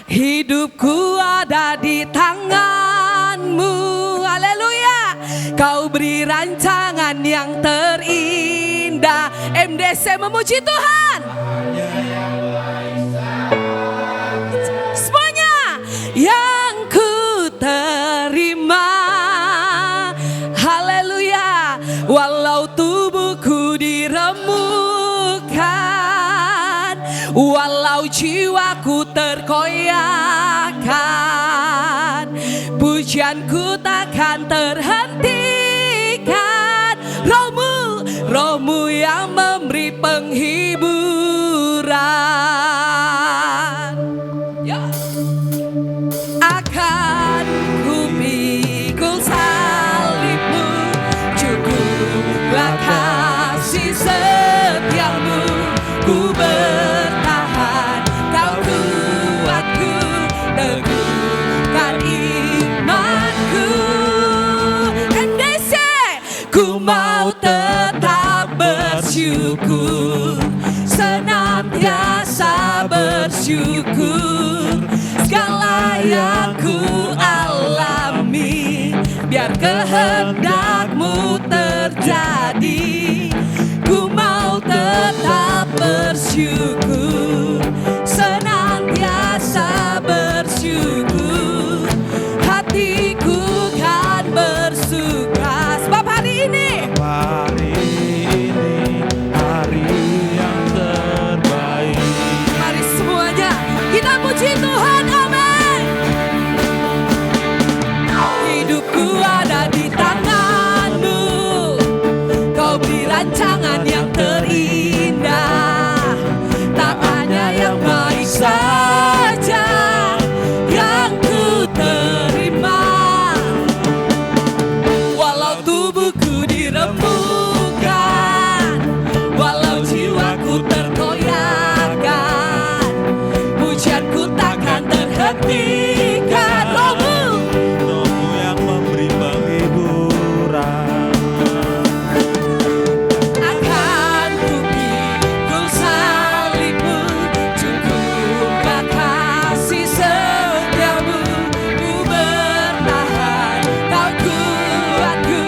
Hidupku ada di tangan-Mu. Haleluya. Kau beri rancangan yang terindah. MDC memuji Tuhan. Semuanya yang ku terima. Haleluya. Walau tubuhku diremukkan, walau jiwaku terkoyakkan, pujianku takkan terhentikan. Roh-Mu yang memberi penghiburan. Ya. Akan ku pikul salib-Mu, cukuplah kasih setia-Mu. Ku bertahan, Kau kuatku, teguhkan imanku. NDC, ku mau tetap bersyukur, senantiasa bersyukur. Segala yang ku alami, biar kehendak-Mu terjadi. Ku mau tetap bersyukur, senantiasa bersyukur. Hatiku kan bersuka. Sebab hari ini hari yang terbaik. mari semuanya kita puji Tuhan. Amin. Hidupku ada di tangan-Mu. Kau beri rancangan yang terindah. Tak hanya yang baik saja yang ku terima. Walau tubuhku diremukkan, walau jiwaku terkoyakkan, pujianku takkan terhentikan. Roh-Mu yang memberi penghiburan. Akan ku pikul salib-Mu, cukuplah kasih setia-Mu. Ku bertahan, Kau kuatku,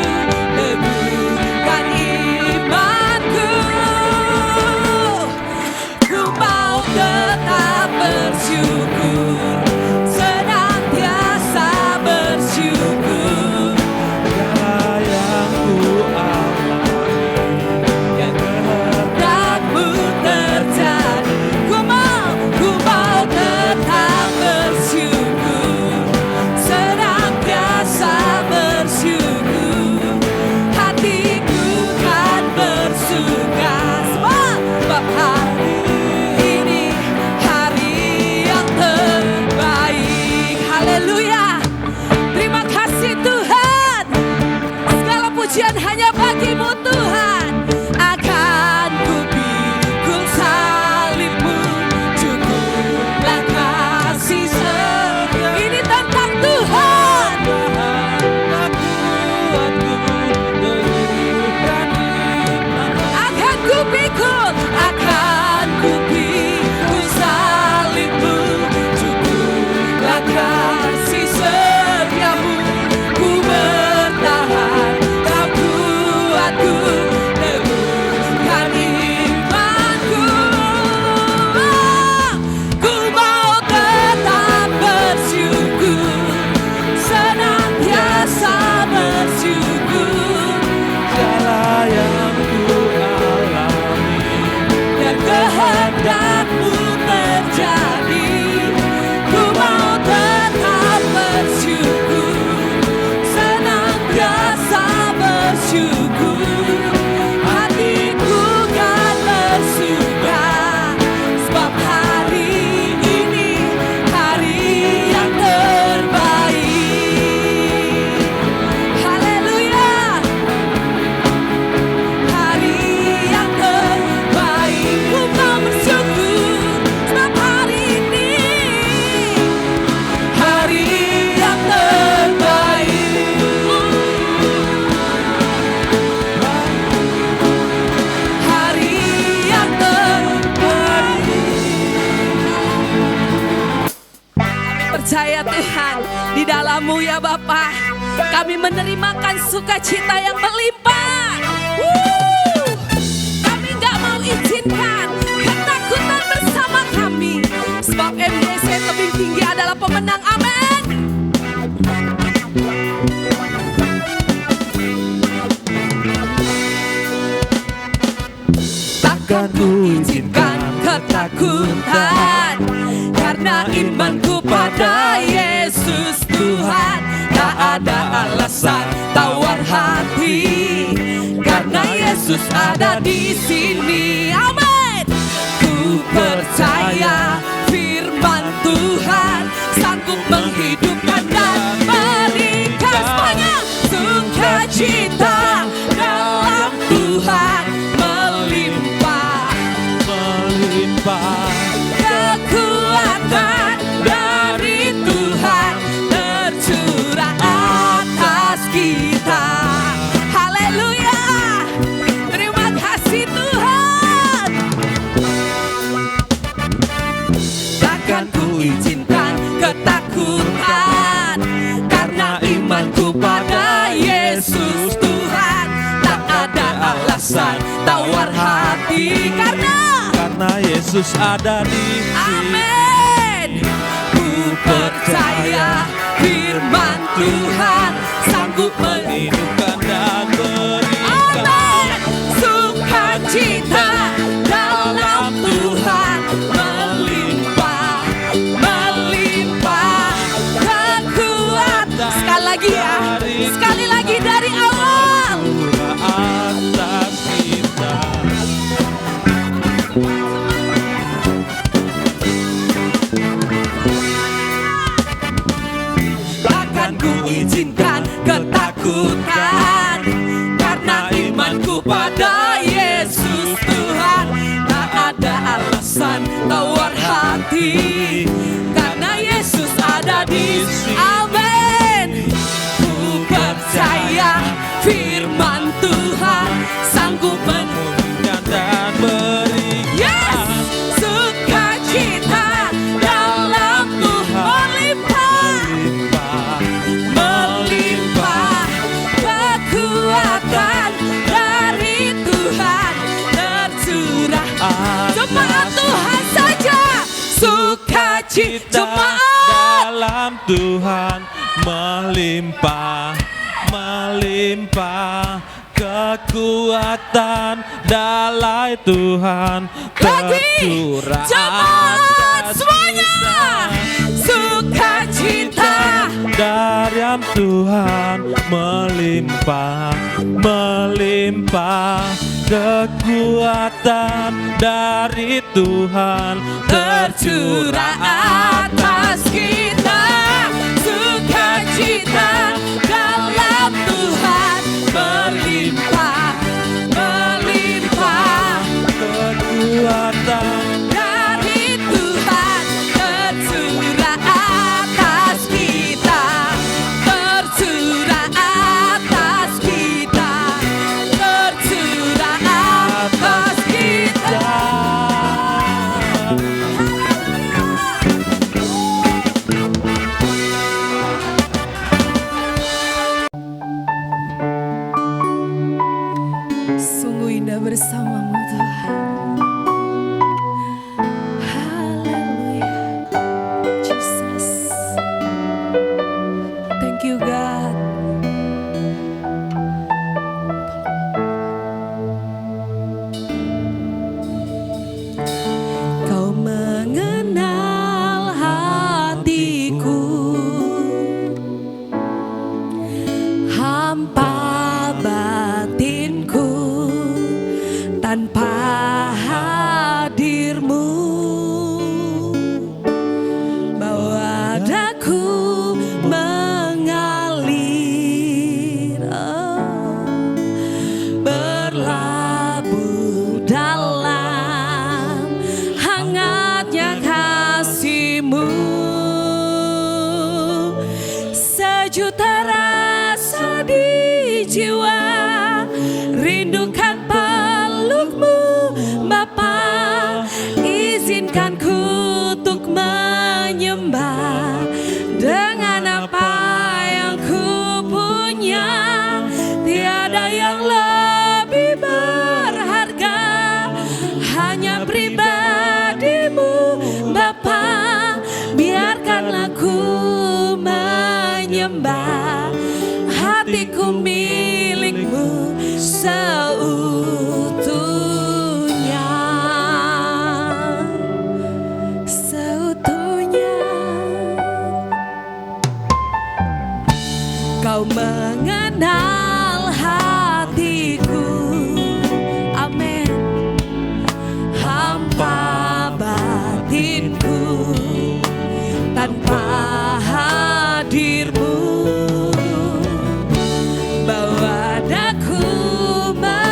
teguhkan imanku. Ku mau tetap bersyukur, senantiasa percaya Tuhan, di dalam-Mu ya Bapa, kami menerimakan sukacita yang melimpah. Kami gak mau izinkan ketakutan bersama kami, sebab MDC Tebing Tinggi adalah pemenang. Amin. Takkan ku izinkan ketakutan, karena imanku pada Yesus Tuhan. Tak ada alasan tawar hati, karena Yesus ada di sini. Amin. Ku percaya firman Tuhan sanggup menghidupkan dan memberikan semuanya sukacita dalam Tuhan melimpah. Kekuatan dari Tuhan tercurah atas kita. Haleluya. Terima kasih Tuhan. Takkan ku izinkan ketakutan, karena imanku pada Yesus Tuhan. Tak ada alasan tawar hati, karena Yesus ada di sini. Amin. Ku percaya firman Tuhan sanggup menghidupkan dan berikan. Amin. Sukacita dalam Tuhan melimpah, melimpah kekuatan. Sekali lagi ya, sekali lagi dari awal. Atas kita. Takkan ku izinkan ketakutan, karena imanku pada Yesus Tuhan. Tak ada alasan tawar hati, karena Yesus ada di sini. Amin. Ku percaya firman Tuhan sanggup Menghidupkan dan berikan. Yes, sukacita dalam Tuhan melimpah, melimpah kekuatan dari Tuhan tercurah. Jemaat Tuhan saja, sukacita. Jemaat dalam Tuhan melimpah, melimpah kekuatan dalai Tuhan lagi, tercurah jemaat atas semuanya, kita. sukacita. Dalam Tuhan melimpah, melimpah kekuatan dari Tuhan Tercurah atas kita, sukacita dalam Tuhan melimpah, melimpah kekuatan dari Tuhan tercurah atas kita, tercurah atas kita, tercurah atas kita. Sungguh indah bersamamu Tuhan. Haleluya, Jesus. Thank you God. Kau mengenal hatiku, hampa batinku tanpa hadirmu. Bawa daku mengalir, berlabuh dalam hangatnya kasih-Mu. Sejuta rasa di jiwa, rindukan peluk-Mu Bapa. Izinkan ku untuk menyembah menyembah, hatiku milikmu seutuhnya. Seutuhnya. Kau mengenal hatiku, amin. Hampa batinku tanpa hadirmu, bawa daku mengalir,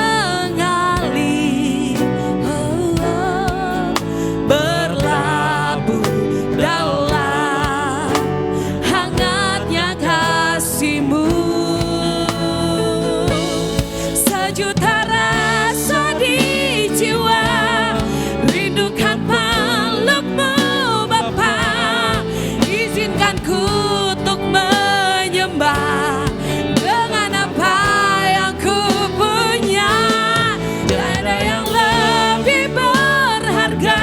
berlabuh dalam hangatnya kasih-Mu. Sejuta rasa di jiwa, rindukan peluk-Mu Bapa. Izinkan ku untuk menyembah dengan apa yang ku punya. Tiada yang lebih berharga,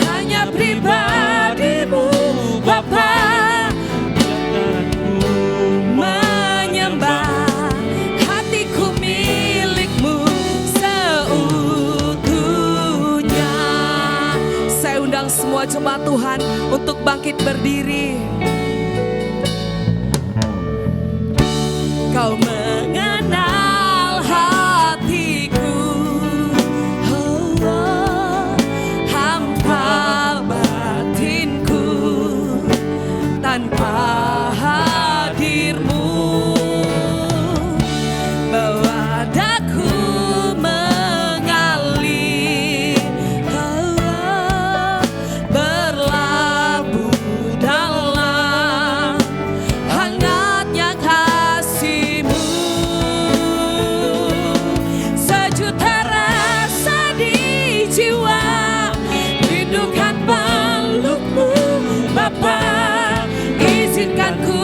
hanya pribadi-Mu Bapa. Menyembah, hatiku milik-Mu seutuhnya. Saya undang semua jemaat Tuhan untuk bangkit berdiri. Kau mengenal hatiku, hampa batinku tanpa hadir-Mu, bawa daku mengalir, berlabuh dalam hangatnya kasih-Mu. Sejuta rasa di jiwa, rindukan peluk-Mu Bapa. Izinkan ku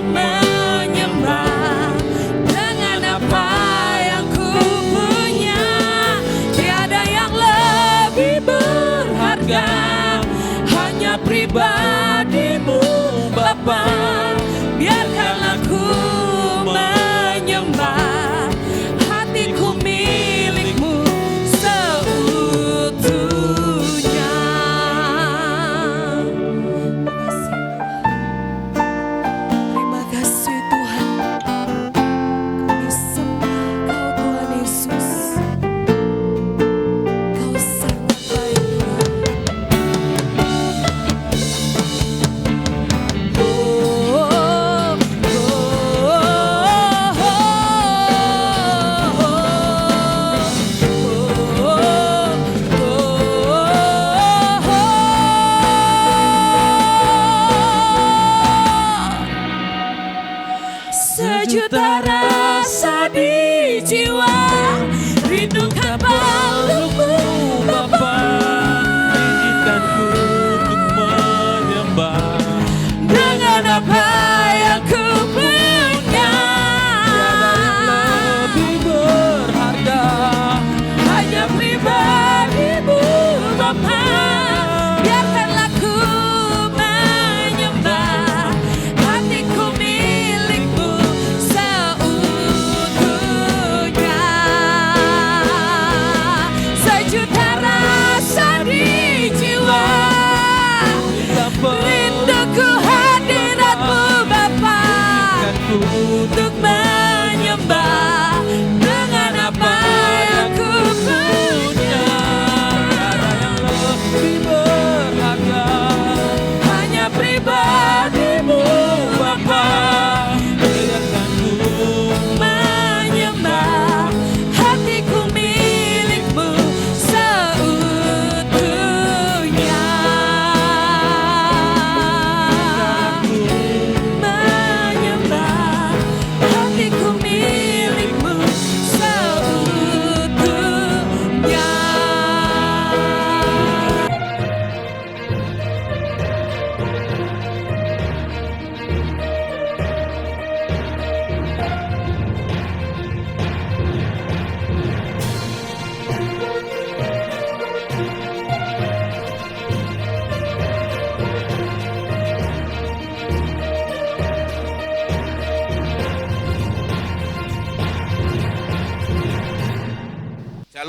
menyembah dengan apa yang ku punya. Tiada yang lebih berharga, hanya pribadi-Mu Bapa. Biarkanlah ku menyembah, hatiku milik-Mu seutuhnya. Terima kasih.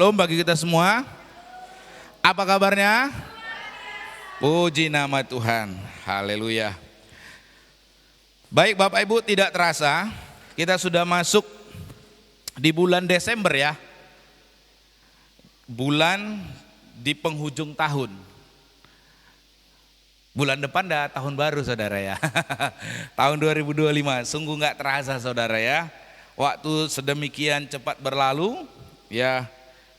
Shalom bagi kita semua. Apa kabarnya? Puji nama Tuhan. Haleluya. Baik Bapak Ibu, tidak terasa kita sudah masuk di bulan Desember ya. Bulan di penghujung tahun. Bulan depan dah tahun baru saudara ya. Tahun 2025, sungguh gak terasa saudara ya. Waktu sedemikian cepat berlalu ya.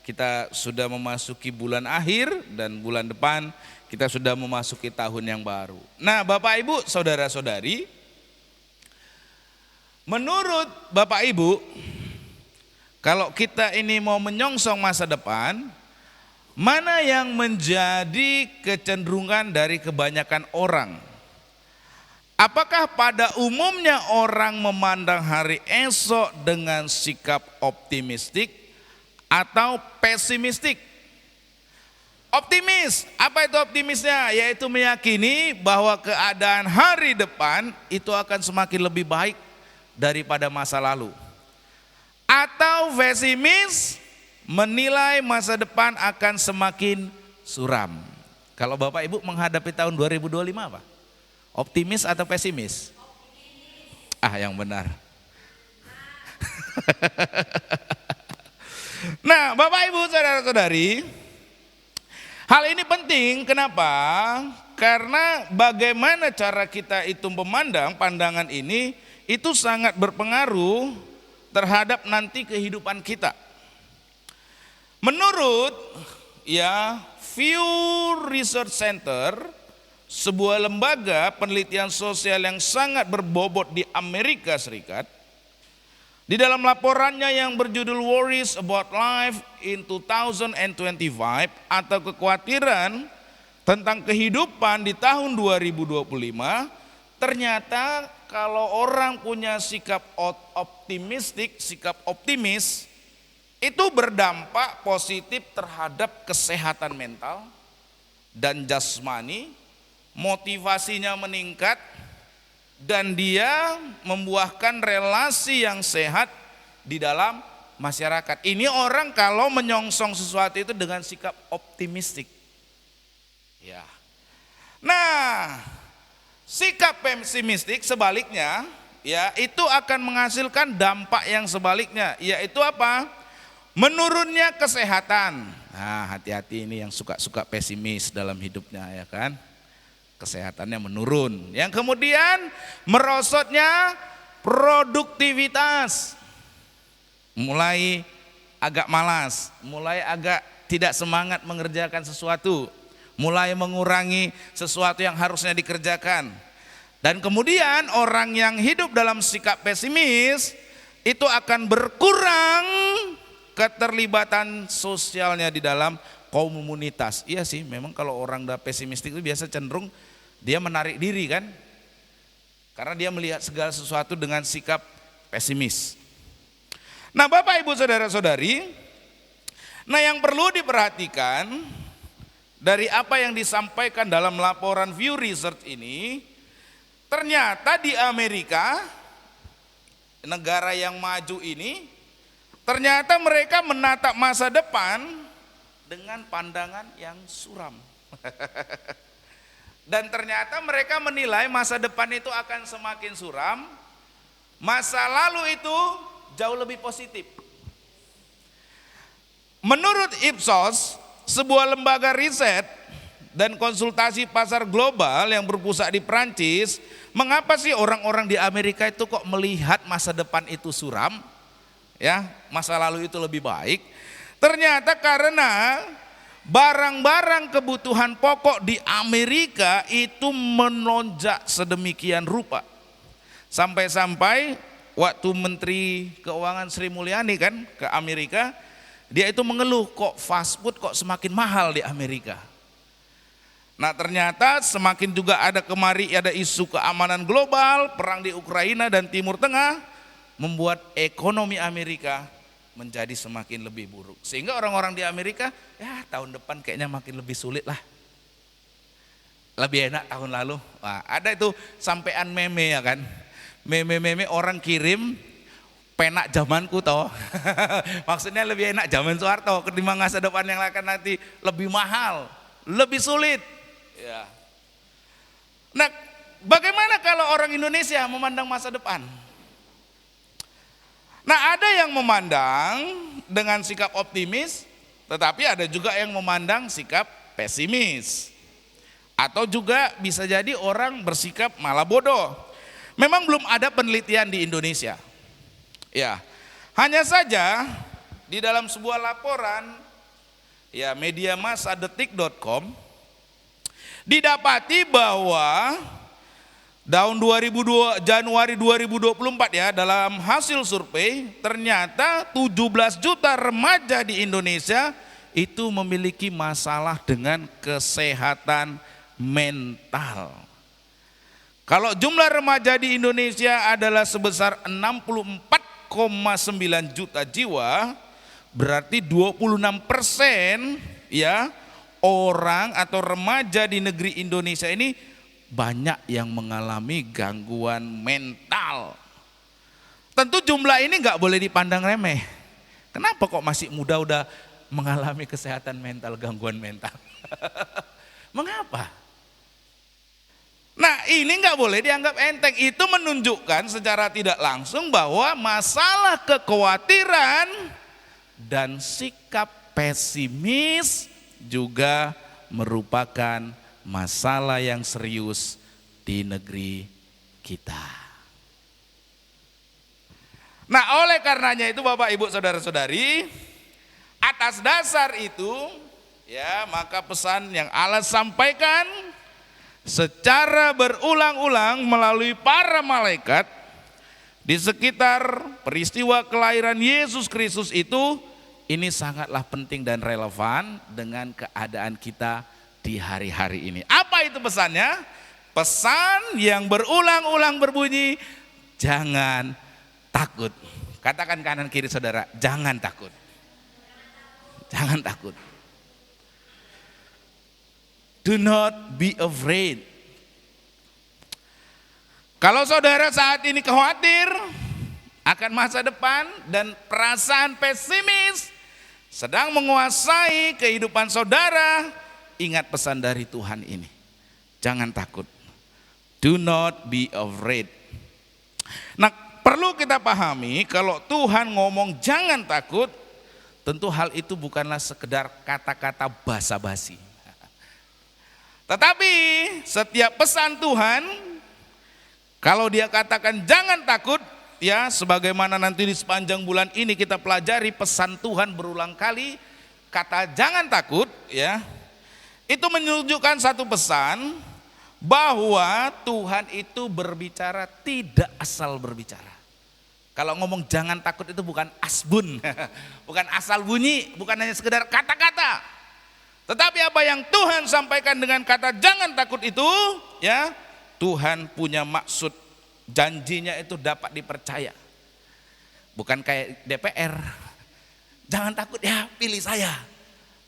Kita sudah memasuki bulan akhir dan bulan depan kita sudah memasuki tahun yang baru. Nah Bapak Ibu, saudara-saudari, menurut Bapak Ibu, kalau kita ini mau menyongsong masa depan, mana yang menjadi kecenderungan dari kebanyakan orang? Apakah pada umumnya orang memandang hari esok dengan sikap optimistik atau pesimistik? Optimis, apa itu optimisnya? Yaitu meyakini bahwa keadaan hari depan itu akan semakin lebih baik daripada masa lalu. Atau pesimis, menilai masa depan akan semakin suram. Kalau Bapak Ibu menghadapi tahun 2025 apa? Optimis atau pesimis? Optimis. Yang benar. Nah Bapak Ibu saudara-saudari, hal ini penting, kenapa? Karena bagaimana cara kita itu memandang pandangan ini, itu sangat berpengaruh terhadap nanti kehidupan kita. Menurut Pew Research Center, sebuah lembaga penelitian sosial yang sangat berbobot di Amerika Serikat, di dalam laporannya yang berjudul Worries About Life in 2025 atau kekhawatiran tentang kehidupan di tahun 2025, ternyata kalau orang punya sikap optimistik, sikap optimis, itu berdampak positif terhadap kesehatan mental dan jasmani, motivasinya meningkat, dan dia membuahkan relasi yang sehat di dalam masyarakat. Ini orang kalau menyongsong sesuatu itu dengan sikap optimistik. Ya. Nah, sikap pesimistik sebaliknya, ya itu akan menghasilkan dampak yang sebaliknya, yaitu apa? Menurunnya kesehatan. Nah, hati-hati ini yang suka pesimis dalam hidupnya ya kan. Kesehatannya menurun. Yang kemudian merosotnya produktivitas. Mulai agak malas, mulai agak tidak semangat mengerjakan sesuatu, mulai mengurangi sesuatu yang harusnya dikerjakan. Dan kemudian orang yang hidup dalam sikap pesimis itu akan berkurang keterlibatan sosialnya di dalam komunitas. Iya sih, memang kalau orang udah pesimistik itu biasa cenderung dia menarik diri kan, karena dia melihat segala sesuatu dengan sikap pesimis. Nah Bapak Ibu saudara-saudari, nah yang perlu diperhatikan dari apa yang disampaikan dalam laporan Pew Research ini, ternyata di Amerika, negara yang maju ini, ternyata mereka menatap masa depan dengan pandangan yang suram. Dan ternyata mereka menilai masa depan itu akan semakin suram, masa lalu itu jauh lebih positif. Menurut Ipsos, sebuah lembaga riset dan konsultasi pasar global yang berpusat di Prancis, mengapa sih orang-orang di Amerika itu kok melihat masa depan itu suram? Ya, masa lalu itu lebih baik. Ternyata karena barang-barang kebutuhan pokok di Amerika itu melonjak sedemikian rupa. Sampai-sampai waktu Menteri Keuangan Sri Mulyani kan ke Amerika, dia itu mengeluh kok fast food kok semakin mahal di Amerika. Nah ternyata semakin juga ada isu keamanan global, perang di Ukraina dan Timur Tengah, membuat ekonomi Amerika menjadi semakin lebih buruk. Sehingga orang-orang di Amerika, ya tahun depan kayaknya makin lebih sulit lah. Lebih enak tahun lalu. Wah, ada itu sampean meme ya kan. Meme-meme orang kirim penak zamanku toh. Maksudnya lebih enak zaman Soeharto ketimbang masa depan yang akan nanti lebih mahal, lebih sulit. Ya. Nah, bagaimana kalau orang Indonesia memandang masa depan? Nah, ada yang memandang dengan sikap optimis, tetapi ada juga yang memandang sikap pesimis. Atau juga bisa jadi orang bersikap malah bodoh. Memang belum ada penelitian di Indonesia. Ya, hanya saja di dalam sebuah laporan ya media massa detik.com didapati bahwa tahun Januari 2024 ya, dalam hasil survei ternyata 17 juta remaja di Indonesia itu memiliki masalah dengan kesehatan mental. Kalau jumlah remaja di Indonesia adalah sebesar 64,9 juta jiwa, berarti 26% ya orang atau remaja di negeri Indonesia ini banyak yang mengalami gangguan mental. Tentu jumlah ini nggak boleh dipandang remeh. Kenapa kok masih muda udah mengalami kesehatan mental, gangguan mental? Mengapa? Nah, ini nggak boleh dianggap enteng. Itu menunjukkan secara tidak langsung bahwa masalah kekhawatiran dan sikap pesimis juga merupakan masalah yang serius di negeri kita. Nah, oleh karenanya itu Bapak Ibu Saudara-saudari, atas dasar itu ya, maka pesan yang Allah sampaikan secara berulang-ulang melalui para malaikat di sekitar peristiwa kelahiran Yesus Kristus itu, ini sangatlah penting dan relevan dengan keadaan kita di hari-hari ini. Apa itu pesannya? Pesan yang berulang-ulang berbunyi, jangan takut. Katakan kanan kiri saudara, jangan takut. Jangan takut. Do not be afraid. Kalau saudara saat ini khawatir akan masa depan dan perasaan pesimis sedang menguasai kehidupan saudara, ingat pesan dari Tuhan ini. Jangan takut. Do not be afraid. Nah, perlu kita pahami kalau Tuhan ngomong jangan takut, tentu hal itu bukanlah sekedar kata-kata basa-basi. Tetapi setiap pesan Tuhan, kalau dia katakan jangan takut, ya sebagaimana nanti di sepanjang bulan ini kita pelajari pesan Tuhan berulang kali, kata jangan takut ya, itu menunjukkan satu pesan bahwa Tuhan itu berbicara tidak asal berbicara. Kalau ngomong jangan takut itu bukan asbun, bukan asal bunyi, bukan hanya sekedar kata-kata. Tetapi apa yang Tuhan sampaikan dengan kata jangan takut itu, ya Tuhan punya maksud, janjinya itu dapat dipercaya. Bukan kayak DPR, jangan takut ya pilih saya,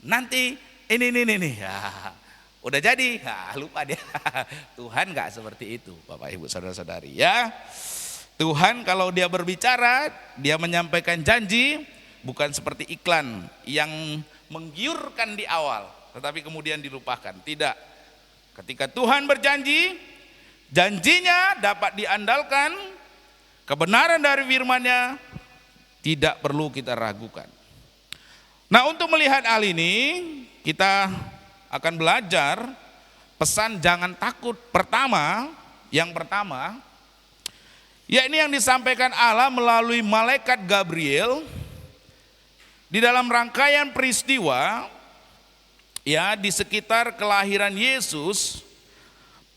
nanti ini. Ya, udah jadi, ya, lupa dia. Tuhan gak seperti itu Bapak Ibu Saudara-saudari ya. Tuhan kalau dia berbicara, dia menyampaikan janji, bukan seperti iklan yang menggiurkan di awal, tetapi kemudian dilupakan. Tidak. Ketika Tuhan berjanji, janjinya dapat diandalkan, kebenaran dari firman-Nya tidak perlu kita ragukan. Nah, untuk melihat hal ini, kita akan belajar pesan jangan takut yang pertama, yakni yang disampaikan Allah melalui malaikat Gabriel di dalam rangkaian peristiwa ya di sekitar kelahiran Yesus.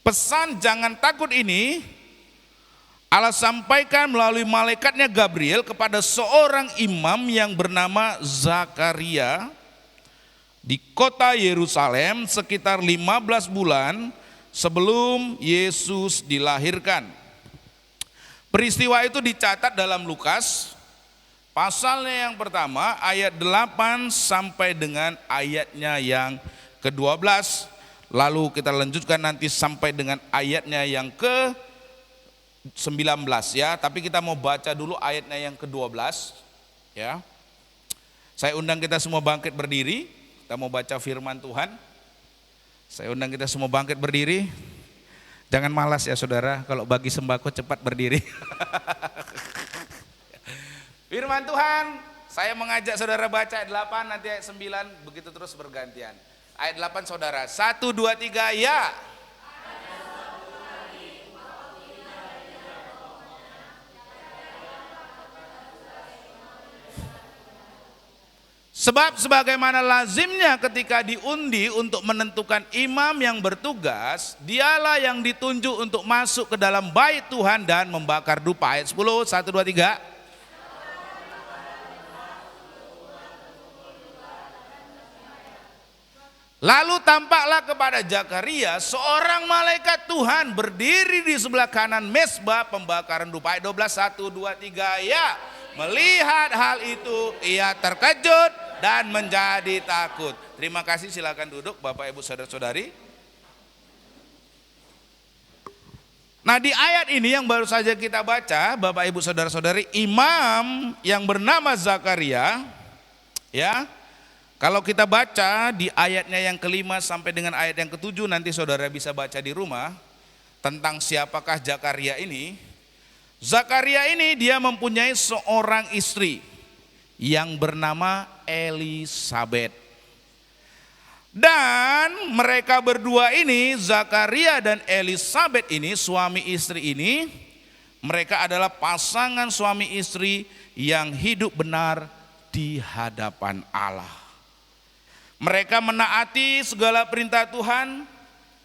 Pesan jangan takut ini Allah sampaikan melalui malaikatnya Gabriel kepada seorang imam yang bernama Zakaria di kota Yerusalem sekitar 15 bulan sebelum Yesus dilahirkan. Peristiwa itu dicatat dalam Lukas pasalnya yang pertama ayat 8 sampai dengan ayatnya yang ke-12. Lalu kita lanjutkan nanti sampai dengan ayatnya yang ke-12 ya, tapi kita mau baca dulu ayatnya yang ke-12 ya. Saya undang kita semua bangkit berdiri, kita mau baca firman Tuhan. Saya undang kita semua bangkit berdiri. Jangan malas ya saudara, kalau bagi sembako cepat berdiri. Firman Tuhan, saya mengajak saudara baca ayat 8, nanti ayat 9, begitu terus bergantian. Ayat 8 saudara, 1, 2, 3, ya. Sebab sebagaimana lazimnya ketika diundi untuk menentukan imam yang bertugas, dialah yang ditunjuk untuk masuk ke dalam bait Tuhan dan membakar dupa. Ayat 10, 1, 2, 3. Lalu tampaklah kepada Zakaria seorang malaikat Tuhan berdiri di sebelah kanan mezbah pembakaran dupa. Ayat 12, 1, 2, 3, ya. Melihat hal itu ia terkejut dan menjadi takut. Terima kasih, silakan duduk Bapak Ibu Saudara-saudari. Nah, di ayat ini yang baru saja kita baca Bapak Ibu Saudara-saudari, imam yang bernama Zakaria ya. Kalau kita baca di ayatnya yang ke-5 sampai dengan ayat yang ke-7, nanti saudara bisa baca di rumah tentang siapakah Zakaria ini. Zakaria ini dia mempunyai seorang istri yang bernama Elisabet. Dan mereka berdua ini, Zakaria dan Elisabet ini, suami istri ini, mereka adalah pasangan suami istri yang hidup benar di hadapan Allah. Mereka menaati segala perintah Tuhan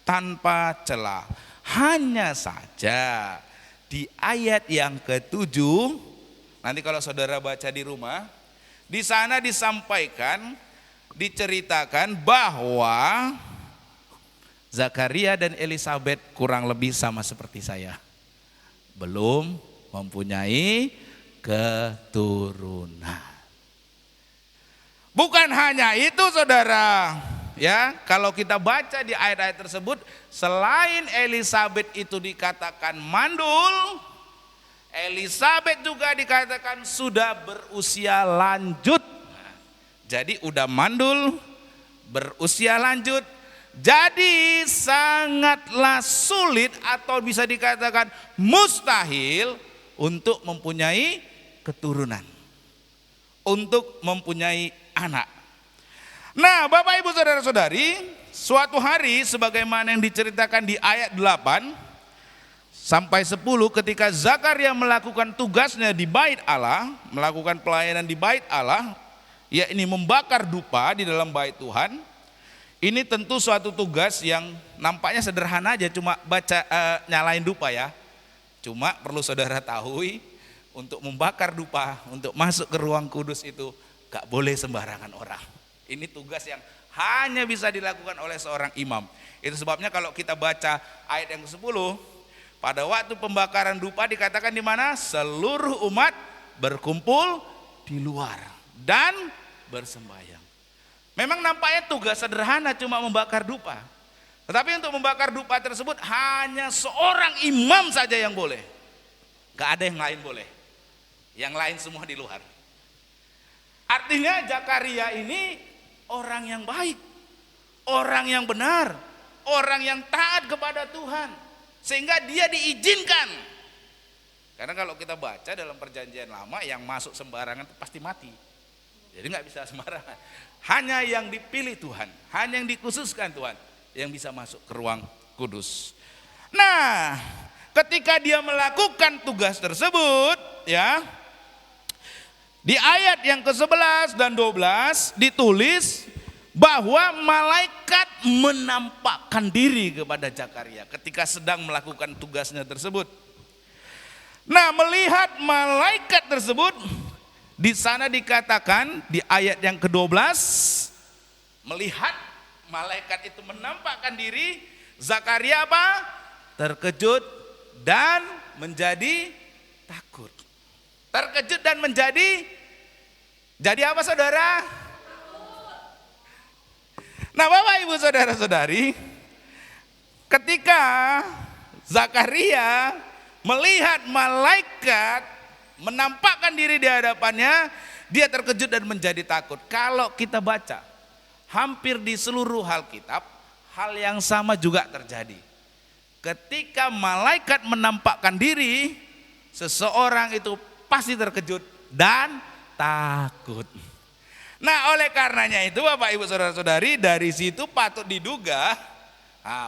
tanpa celah. Hanya saja di ayat yang ke-7, nanti kalau saudara baca di rumah, di sana disampaikan, diceritakan bahwa Zakaria dan Elisabet kurang lebih sama seperti saya. Belum mempunyai keturunan. Bukan hanya itu saudara, ya, kalau kita baca di ayat-ayat tersebut, selain Elisabet itu dikatakan mandul, Elisabet juga dikatakan sudah berusia lanjut. Jadi udah mandul, berusia lanjut, jadi sangatlah sulit atau bisa dikatakan mustahil untuk mempunyai keturunan, untuk mempunyai anak. Nah, Bapak Ibu Saudara-saudari, suatu hari sebagaimana yang diceritakan di ayat 8 sampai 10, ketika Zakaria melakukan tugasnya di bait Allah, melakukan pelayanan di bait Allah, yakni membakar dupa di dalam bait Tuhan. Ini tentu suatu tugas yang nampaknya sederhana aja, cuma nyalain dupa ya. Cuma perlu saudara tahu, untuk membakar dupa, untuk masuk ke ruang kudus itu gak boleh sembarangan orang. Ini tugas yang hanya bisa dilakukan oleh seorang imam. Itu sebabnya kalau kita baca ayat yang ke-10, pada waktu pembakaran dupa dikatakan di mana? Seluruh umat berkumpul di luar dan bersembahyang. Memang nampaknya tugas sederhana, cuma membakar dupa. Tetapi untuk membakar dupa tersebut hanya seorang imam saja yang boleh. Gak ada yang lain boleh. Yang lain semua di luar. Artinya Zakaria ini orang yang baik, orang yang benar, orang yang taat kepada Tuhan, sehingga dia diizinkan. Karena kalau kita baca dalam perjanjian lama, yang masuk sembarangan itu pasti mati. Jadi nggak bisa sembarangan. Hanya yang dipilih Tuhan, hanya yang dikhususkan Tuhan yang bisa masuk ke ruang kudus. Nah, ketika dia melakukan tugas tersebut, ya, di ayat yang ke-11 dan 12 ditulis bahwa malaikat menampakkan diri kepada Zakaria ketika sedang melakukan tugasnya tersebut. Nah, melihat malaikat tersebut, di sana dikatakan di ayat yang ke-12, melihat malaikat itu menampakkan diri, Zakaria apa? Terkejut dan menjadi takut. Terkejut dan menjadi apa saudara? Nah, Bapak Ibu Saudara-saudari, ketika Zakaria melihat malaikat menampakkan diri di hadapannya, dia terkejut dan menjadi takut. Kalau kita baca hampir di seluruh Alkitab, hal yang sama juga terjadi. Ketika malaikat menampakkan diri, seseorang itu pasti terkejut dan takut. Nah, oleh karenanya itu Bapak Ibu Saudara-saudari, dari situ patut diduga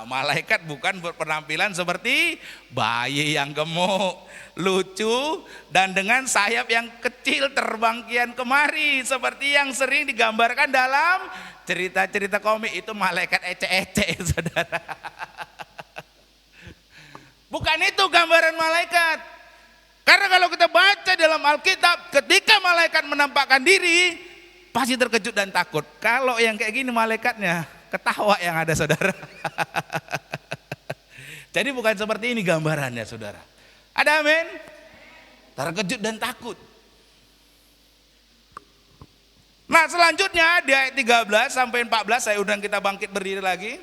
malaikat bukan berpenampilan seperti bayi yang gemuk, lucu, dan dengan sayap yang kecil terbang kian kemari seperti yang sering digambarkan dalam cerita-cerita komik. Itu malaikat ecek-ecek, saudara. Bukan itu gambaran malaikat. Karena kalau kita baca dalam Alkitab, ketika malaikat menampakkan diri, pasti terkejut dan takut. Kalau yang kayak gini malaikatnya ketawa yang ada, saudara. Jadi bukan seperti ini gambarannya, saudara. Ada amin? Terkejut dan takut. Nah, selanjutnya di ayat 13 sampai 14 saya undang kita bangkit berdiri lagi.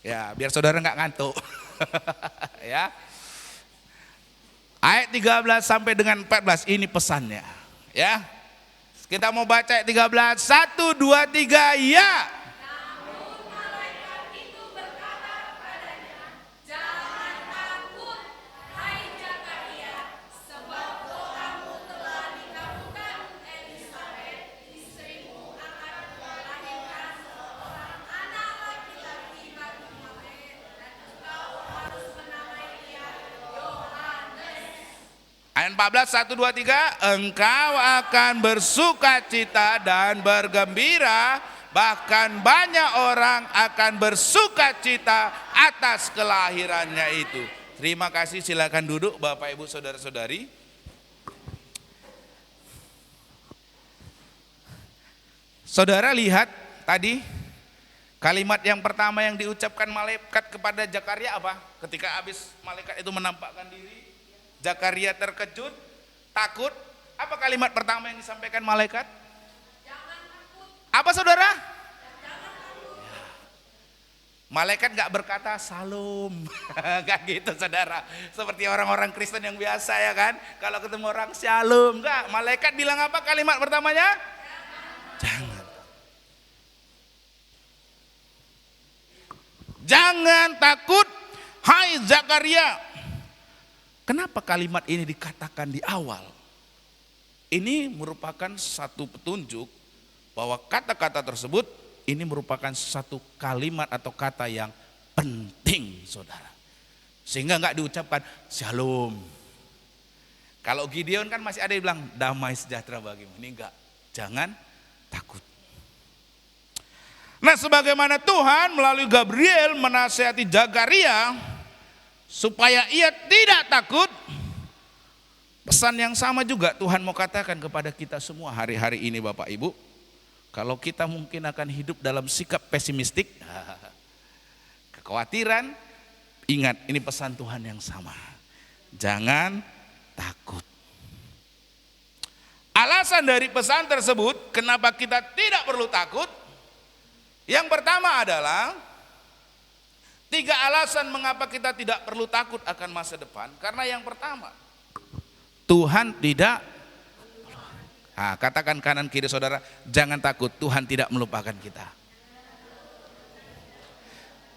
Ya, biar saudara nggak ngantuk. Ya. Ayat 13 sampai dengan 14 ini pesannya. Ya. Kita mau baca ayat 13. 1, 2, 3, ya. Namun malaikat itu berkata kepadanya, jangan takut, hai Zakaria, sebab doamu telah dikabulkan. Elisabet, istrimu akan melahirkan seorang anak laki-laki bagimu, dan engkau harus menamai dia Yohanes. Ayat 14, 1, 2, 3. Engkau akan bersuka cita dan bergembira, bahkan banyak orang akan bersuka cita atas kelahirannya itu. Terima kasih, silakan duduk Bapak Ibu Saudara-saudari. Saudara lihat tadi kalimat yang pertama yang diucapkan malaikat kepada Zakaria apa? Ketika habis malaikat itu menampakkan diri, Zakaria terkejut, takut. Apa kalimat pertama yang disampaikan malaikat? Jangan takut. Apa, saudara? Jangan takut. Malaikat gak berkata salam. Gak gitu, saudara. Seperti orang-orang Kristen yang biasa, ya kan. Kalau ketemu orang shalom. Enggak, malaikat bilang apa kalimat pertamanya? Jangan. Jangan takut, hai Zakaria. Kenapa kalimat ini dikatakan di awal? Ini merupakan satu petunjuk bahwa kata-kata tersebut ini merupakan satu kalimat atau kata yang penting, saudara. Sehingga enggak diucapkan shalom. Kalau Gideon kan masih ada yang bilang damai sejahtera bagimu. Ini enggak, jangan takut. Nah, sebagaimana Tuhan melalui Gabriel menasihati Zakaria supaya ia tidak takut, pesan yang sama juga Tuhan mau katakan kepada kita semua hari-hari ini Bapak Ibu. Kalau kita mungkin akan hidup dalam sikap pesimistik, kekhawatiran, ingat ini pesan Tuhan yang sama. Jangan takut. Alasan dari pesan tersebut kenapa kita tidak perlu takut, yang pertama adalah 3 alasan mengapa kita tidak perlu takut akan masa depan. Karena yang pertama, Tuhan tidak, katakan kanan kiri saudara, jangan takut, Tuhan tidak melupakan kita.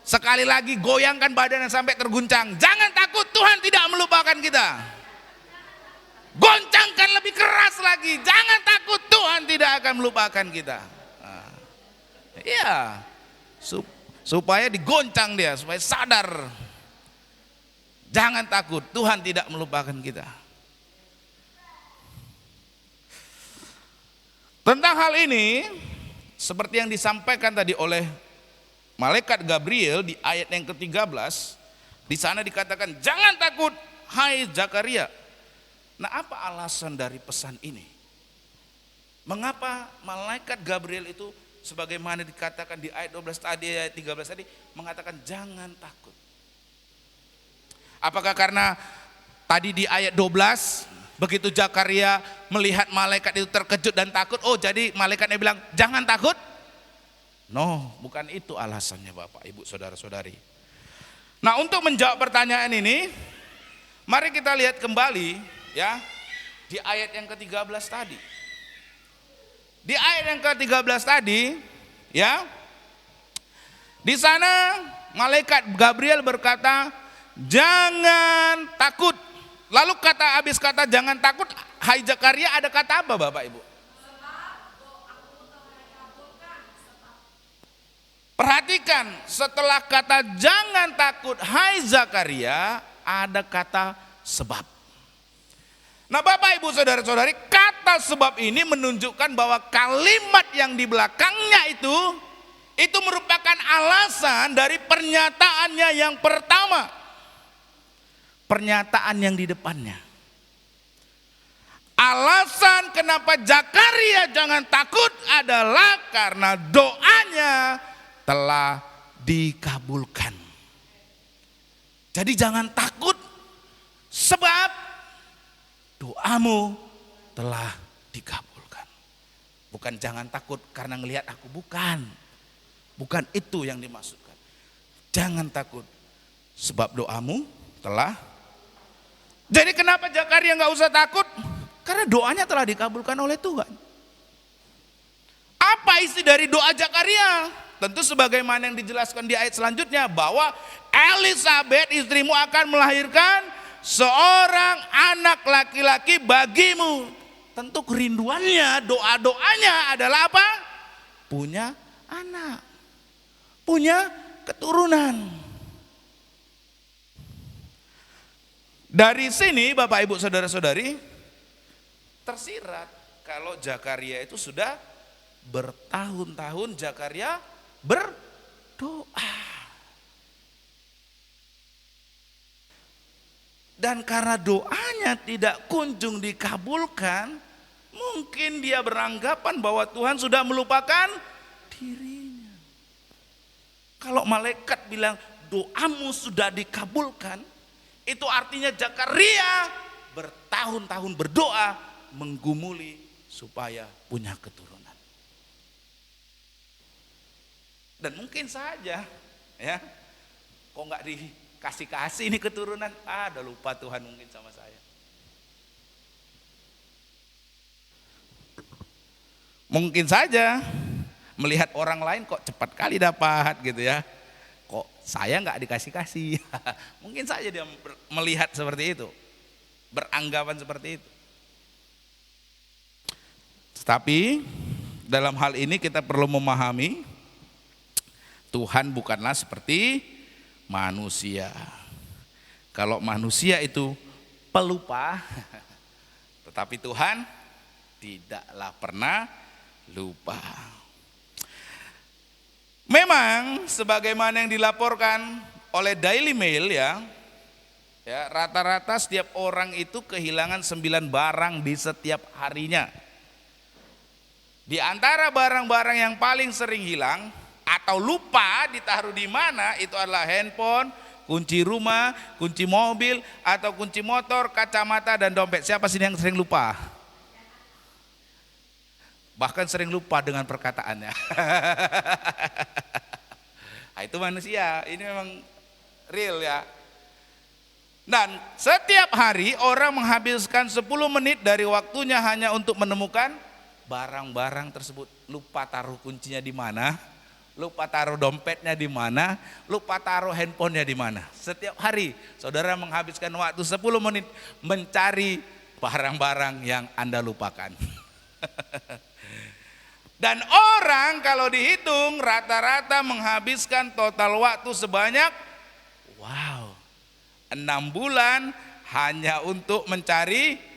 Sekali lagi goyangkan badannya sampai terguncang, jangan takut, Tuhan tidak melupakan kita. Goncangkan lebih keras lagi, jangan takut, Tuhan tidak akan melupakan kita. Iya, supaya digoncang dia, supaya sadar. Jangan takut, Tuhan tidak melupakan kita. Tentang hal ini, seperti yang disampaikan tadi oleh malaikat Gabriel di ayat yang ke-13, di sana dikatakan, jangan takut, hai Zakaria. Nah, apa alasan dari pesan ini? Mengapa malaikat Gabriel itu sebagaimana dikatakan di ayat 12 tadi, ayat 13 tadi, mengatakan jangan takut? Apakah karena tadi di ayat 12 begitu Zakaria melihat malaikat itu terkejut dan takut, oh jadi malaikatnya bilang jangan takut? No, bukan itu alasannya Bapak Ibu Saudara-saudari. Nah, untuk menjawab pertanyaan ini, Mari kita lihat kembali ya di ayat yang ke-13 tadi. Di ayat yang ke-13 tadi ya, di sana malaikat Gabriel berkata, jangan takut. Lalu habis kata jangan takut, hai Zakaria, ada kata apa Bapak Ibu? Perhatikan, setelah kata jangan takut hai Zakaria, ada kata sebab. Nah Bapak Ibu saudara-saudari, kata sebab ini menunjukkan bahwa kalimat yang di belakangnya itu merupakan alasan dari pernyataannya yang pertama. Pernyataan yang di depannya. Alasan kenapa Zakaria jangan takut adalah karena doanya telah dikabulkan. Jadi jangan takut sebab doamu telah dikabulkan. Bukan jangan takut karena ngelihat aku, bukan. Bukan itu yang dimaksudkan. Jangan takut sebab doamu telah. Jadi kenapa Zakaria nggak usah takut? Karena doanya telah dikabulkan oleh Tuhan. Apa isi dari doa Zakaria? Tentu sebagaimana yang dijelaskan di ayat selanjutnya, bahwa Elisabeth istrimu akan melahirkan seorang anak laki-laki bagimu. Tentu kerinduannya, doa-doanya adalah apa? Punya anak, punya keturunan. Dari sini Bapak Ibu saudara-saudari tersirat kalau Zakaria itu sudah bertahun-tahun Zakaria berdoa. Dan karena doanya tidak kunjung dikabulkan, mungkin dia beranggapan bahwa Tuhan sudah melupakan dirinya. Kalau malaikat bilang doamu sudah dikabulkan, itu artinya Zakaria bertahun-tahun berdoa menggumuli supaya punya keturunan. Dan mungkin saja ya, kok nggak dikasih ini keturunan, udah lupa Tuhan mungkin sama saya. Mungkin saja melihat orang lain kok cepat kali dapat gitu ya, kok saya nggak dikasih. Mungkin saja dia melihat seperti itu, beranggapan seperti itu. Tetapi dalam hal ini kita perlu memahami Tuhan bukanlah seperti manusia. Kalau manusia itu pelupa, tetapi Tuhan tidaklah pernah lupa. Memang sebagaimana yang dilaporkan oleh Daily Mail ya, rata-rata setiap orang itu kehilangan 9 barang di setiap harinya. Di antara barang-barang yang paling sering hilang atau lupa ditaruh di mana itu adalah handphone, kunci rumah, kunci mobil, atau kunci motor, kacamata, dan dompet. Siapa sih yang sering lupa? Bahkan sering lupa dengan perkataannya. Nah, itu manusia, ini memang real ya. Dan setiap hari orang menghabiskan 10 menit dari waktunya hanya untuk menemukan barang-barang tersebut. Lupa taruh kuncinya di mana, lupa taruh dompetnya di mana, lupa taruh handphonenya di mana. Setiap hari saudara menghabiskan waktu 10 menit mencari barang-barang yang Anda lupakan. Dan orang kalau dihitung rata-rata menghabiskan total waktu sebanyak 6 bulan hanya untuk mencari.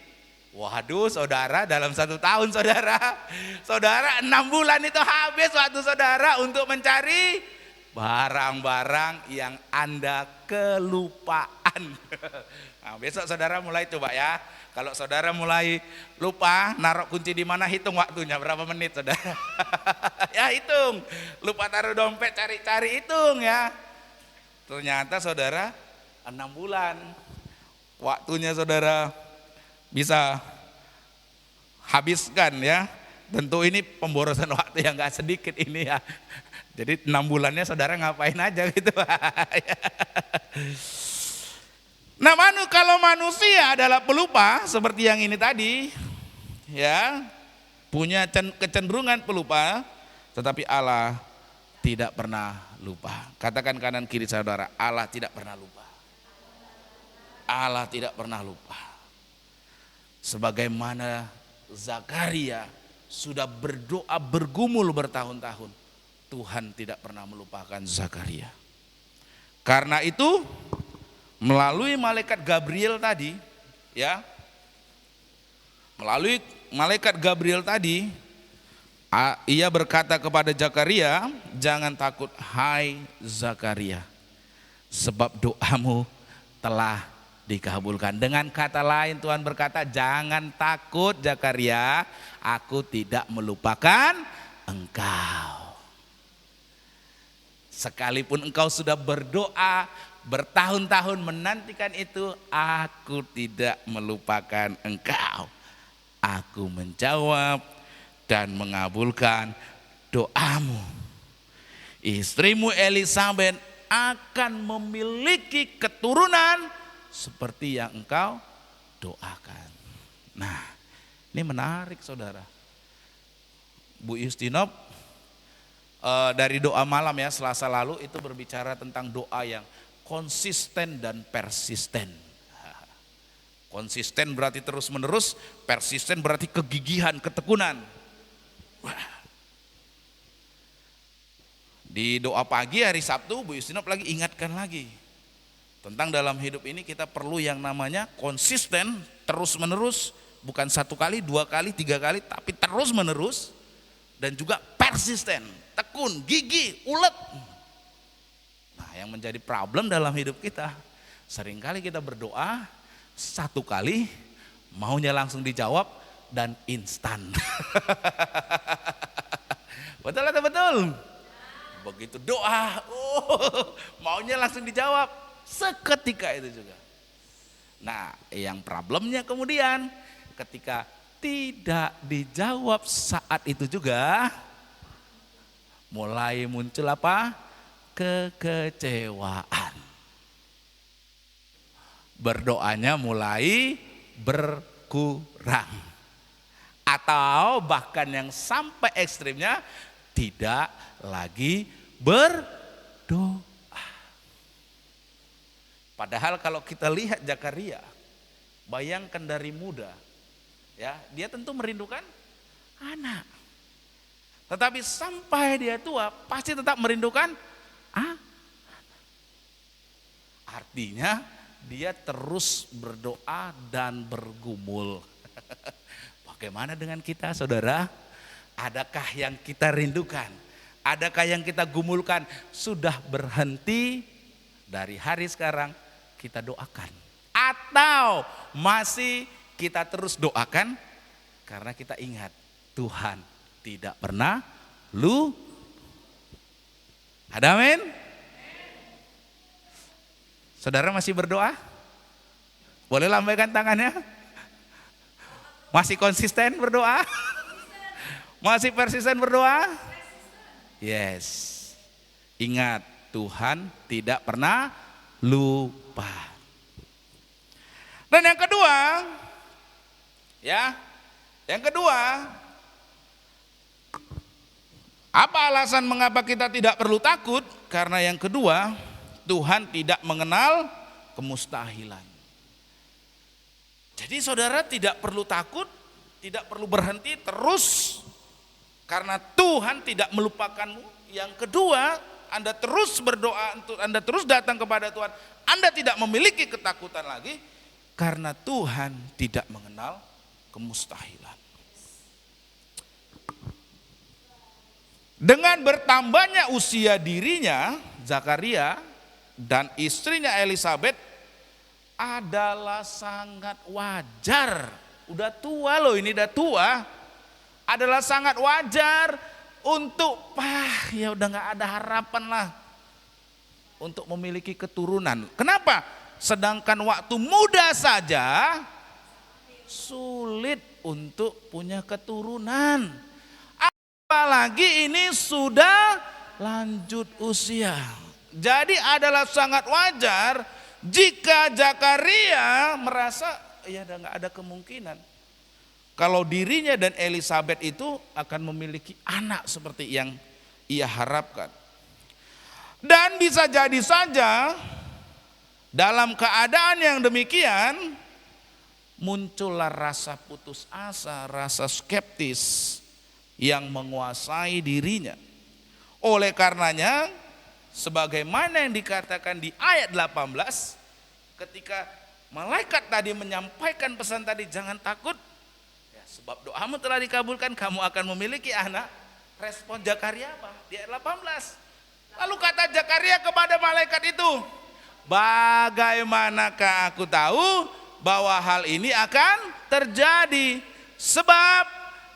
Waduh saudara, dalam 1 tahun saudara 6 bulan itu habis waktu saudara untuk mencari barang-barang yang Anda kelupaan. Nah, besok saudara mulai coba ya. Kalau saudara mulai lupa naruh kunci di mana, hitung waktunya berapa menit saudara. Ya hitung, lupa taruh dompet, cari-cari, hitung ya. Ternyata saudara 6 bulan waktunya saudara bisa habiskan ya. Tentu ini pemborosan waktu yang gak sedikit ini ya. Jadi 6 bulannya saudara ngapain aja gitu. Nah, kalau manusia adalah pelupa seperti yang ini tadi, ya, punya kecenderungan pelupa, tetapi Allah tidak pernah lupa. Katakan kanan kiri saudara, Allah tidak pernah lupa. Allah tidak pernah lupa. Sebagaimana Zakaria sudah berdoa bergumul bertahun-tahun, Tuhan tidak pernah melupakan Zakaria. Karena itu melalui malaikat Gabriel tadi, ya, melalui malaikat Gabriel tadi, ia berkata kepada Zakaria, jangan takut hai Zakaria, sebab doamu telah dikabulkan. Dengan kata lain Tuhan berkata, jangan takut Zakaria, aku tidak melupakan engkau. Sekalipun engkau sudah berdoa bertahun-tahun menantikan itu, aku tidak melupakan engkau. Aku menjawab dan mengabulkan doamu. Istrimu Elisabet akan memiliki keturunan seperti yang engkau doakan. Nah, ini menarik saudara. Bu Justinov dari doa malam ya Selasa lalu itu berbicara tentang doa yang konsisten dan persisten. Konsisten berarti terus menerus, persisten berarti kegigihan, ketekunan. Wah. Di doa pagi hari Sabtu Bu Justinov lagi ingatkan lagi tentang dalam hidup ini kita perlu yang namanya konsisten, terus menerus, bukan satu kali, dua kali, tiga kali, tapi terus menerus, dan juga persisten, tekun, gigih, ulet. Nah, yang menjadi problem dalam hidup kita, seringkali kita berdoa satu kali, maunya langsung dijawab dan instan. Betul atau betul? Begitu doa, maunya langsung dijawab. Seketika itu juga. Nah, yang problemnya kemudian ketika tidak dijawab saat itu juga mulai muncul apa? Kekecewaan. Berdoanya mulai berkurang. Atau bahkan yang sampai ekstrimnya tidak lagi berdoa. Padahal kalau kita lihat Zakaria, bayangkan dari muda, ya dia tentu merindukan anak. Tetapi sampai dia tua pasti tetap merindukan anak. Artinya dia terus berdoa dan bergumul. Bagaimana dengan kita saudara? Adakah yang kita rindukan? Adakah yang kita gumulkan? Sudah berhenti dari hari sekarang kita doakan, atau masih kita terus doakan karena kita ingat Tuhan tidak pernah Ada amin? Saudara masih berdoa? Boleh lambaikan tangannya? Masih konsisten berdoa? Masih persisten berdoa? Yes. Ingat, Tuhan tidak pernah lupa. Dan yang kedua, ya, yang kedua, apa alasan mengapa kita tidak perlu takut? Karena yang kedua, Tuhan tidak mengenal kemustahilan. Jadi saudara tidak perlu takut, tidak perlu berhenti terus, karena Tuhan tidak melupakanmu. Yang kedua, Anda terus berdoa, Anda terus datang kepada Tuhan, Anda tidak memiliki ketakutan lagi, karena Tuhan tidak mengenal kemustahilan. Dengan bertambahnya usia dirinya, Zakaria dan istrinya Elisabet adalah sangat wajar. Udah tua loh, ini udah tua. Adalah sangat wajar untuk ya udah nggak ada harapan lah untuk memiliki keturunan. Kenapa? Sedangkan waktu muda saja sulit untuk punya keturunan. Apalagi ini sudah lanjut usia. Jadi adalah sangat wajar jika Zakaria merasa ya nggak ada kemungkinan kalau dirinya dan Elisabet itu akan memiliki anak seperti yang ia harapkan. Dan bisa jadi saja dalam keadaan yang demikian muncullah rasa putus asa, rasa skeptis yang menguasai dirinya. Oleh karenanya, sebagaimana yang dikatakan di ayat 18, ketika malaikat tadi menyampaikan pesan tadi, jangan takut, ya, sebab doamu telah dikabulkan, kamu akan memiliki anak. Respon Zakaria apa? Di ayat 18. Lalu kata Zakaria kepada malaikat itu, bagaimanakah aku tahu bahwa hal ini akan terjadi? Sebab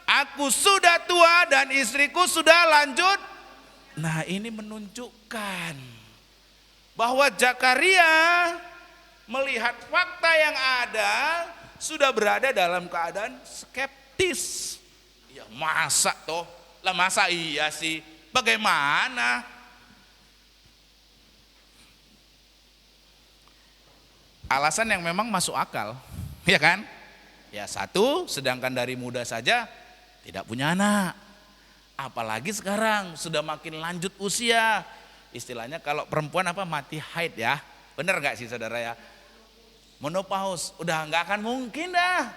aku sudah tua dan istriku sudah lanjut. Nah, ini menunjukkan bahwa Zakaria melihat fakta yang ada sudah berada dalam keadaan skeptis. Ya masa toh? Lah masa iya sih? Bagaimana? Alasan yang memang masuk akal, ya kan? Ya satu, sedangkan dari muda saja tidak punya anak. Apalagi sekarang sudah makin lanjut usia. Istilahnya kalau perempuan apa mati haid ya. Benar gak sih saudara ya? Menopause, udah gak akan mungkin dah.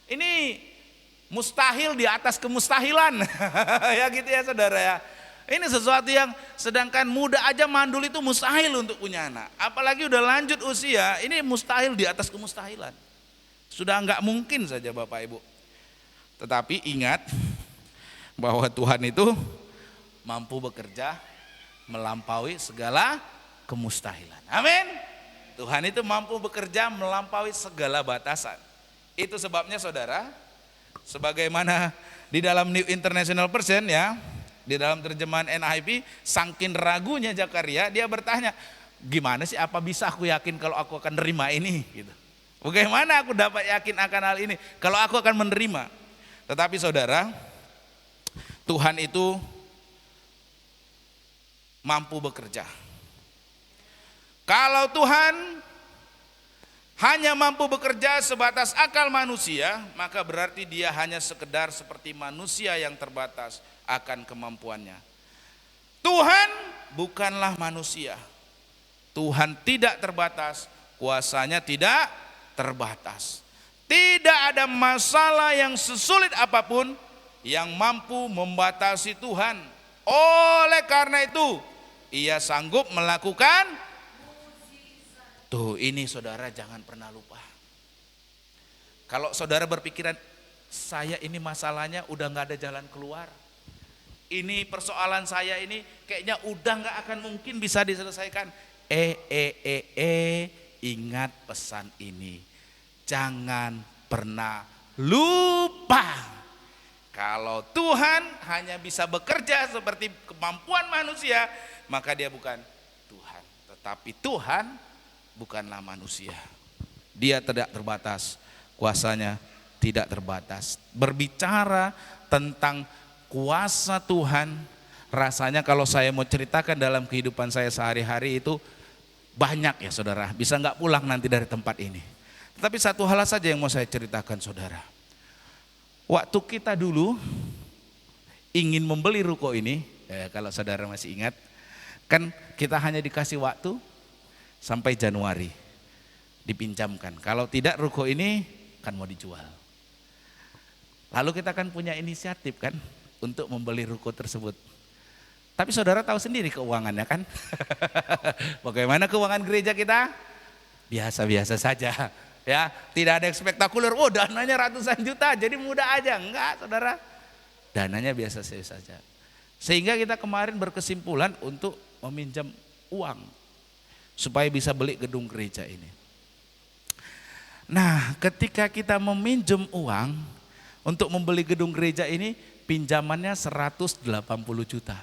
Ini mustahil di atas kemustahilan. Ya gitu ya saudara ya. Ini sesuatu yang sedangkan muda aja mandul itu mustahil untuk punya anak. Apalagi udah lanjut usia, ini mustahil di atas kemustahilan. Sudah nggak mungkin saja Bapak Ibu. Tetapi ingat bahwa Tuhan itu mampu bekerja melampaui segala kemustahilan. Amin. Tuhan itu mampu bekerja melampaui segala batasan. Itu sebabnya saudara, sebagaimana di dalam New International Version ya, di dalam terjemahan NIV, saking ragunya Zakaria, dia bertanya, gimana sih, apa bisa aku yakin kalau aku akan menerima ini? Gitu. Bagaimana aku dapat yakin akan hal ini kalau aku akan menerima? Tetapi saudara, Tuhan itu mampu bekerja. Kalau Tuhan hanya mampu bekerja sebatas akal manusia, maka berarti dia hanya sekedar seperti manusia yang terbatas akan kemampuannya. Tuhan bukanlah manusia. Tuhan tidak terbatas, kuasanya tidak terbatas. Tidak ada masalah yang sesulit apapun yang mampu membatasi Tuhan. Oleh karena itu, ia sanggup melakukan. Tuh ini saudara jangan pernah lupa. Kalau saudara berpikiran, saya ini masalahnya udah gak ada jalan keluar. Ini persoalan saya ini kayaknya udah gak akan mungkin bisa diselesaikan. Ingat pesan ini. Jangan pernah lupa. Kalau Tuhan hanya bisa bekerja seperti kemampuan manusia, maka dia bukan Tuhan. Tetapi Tuhan bukanlah manusia. Dia tidak terbatas, kuasanya tidak terbatas. Berbicara tentang kuasa Tuhan, rasanya kalau saya mau ceritakan dalam kehidupan saya sehari-hari itu banyak ya saudara, bisa nggak pulang nanti dari tempat ini. Tetapi satu hal saja yang mau saya ceritakan saudara. Waktu kita dulu ingin membeli ruko ini, kalau saudara masih ingat, kan kita hanya dikasih waktu sampai Januari dipinjamkan. Kalau tidak ruko ini kan mau dijual. Lalu kita kan punya inisiatif kan untuk membeli ruko tersebut. Tapi saudara tahu sendiri keuangannya kan. Bagaimana keuangan gereja kita? Biasa-biasa saja. Ya, tidak ada yang spektakuler. Oh, dananya ratusan juta, jadi mudah aja. Enggak, saudara. Dananya biasa saja. Sehingga kita kemarin berkesimpulan untuk meminjam uang supaya bisa beli gedung gereja ini. Nah, ketika kita meminjam uang untuk membeli gedung gereja ini, pinjamannya 180 juta.